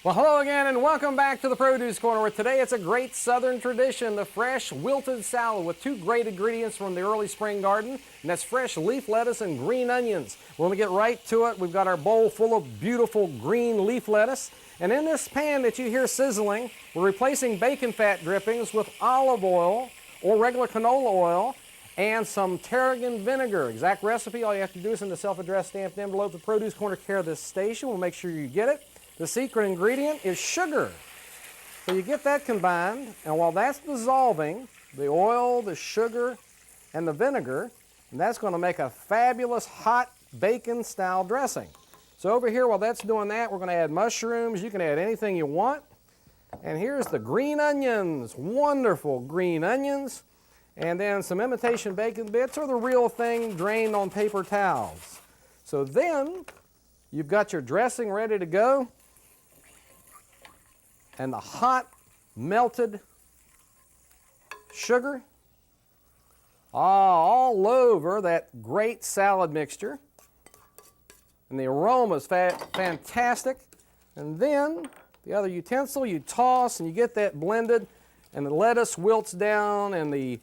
Well, hello again and welcome back to the Produce Corner, where today it's a great Southern tradition, the fresh wilted salad with two great ingredients from the early spring garden, and that's fresh leaf lettuce and green onions. We're going to get right to it. We've got our bowl full of beautiful green leaf lettuce, and in this pan that you hear sizzling, we're replacing bacon fat drippings with olive oil or regular canola oil and some tarragon vinegar. Exact recipe, all you have to do is in the self-addressed stamped envelope, the Produce Corner care of this station. We'll make sure you get it. The secret ingredient is sugar. So you get that combined, and while that's dissolving, the oil, the sugar, and the vinegar, and that's going to make a fabulous hot bacon-style dressing. So over here, while that's doing that, we're going to add mushrooms. You can add anything you want. And here's the green onions, wonderful green onions, and then some imitation bacon bits or the real thing drained on paper towels. So then you've got your dressing ready to go, and the hot melted sugar all over that great salad mixture. And the aroma is fantastic. And then the other utensil you toss and you get that blended, and the lettuce wilts down and the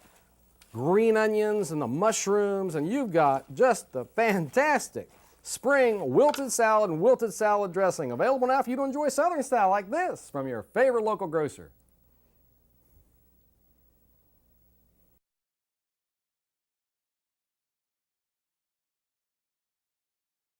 green onions and the mushrooms, and you've got just the fantastic spring wilted salad and wilted salad dressing. Available now for you to enjoy Southern style like this from your favorite local grocer.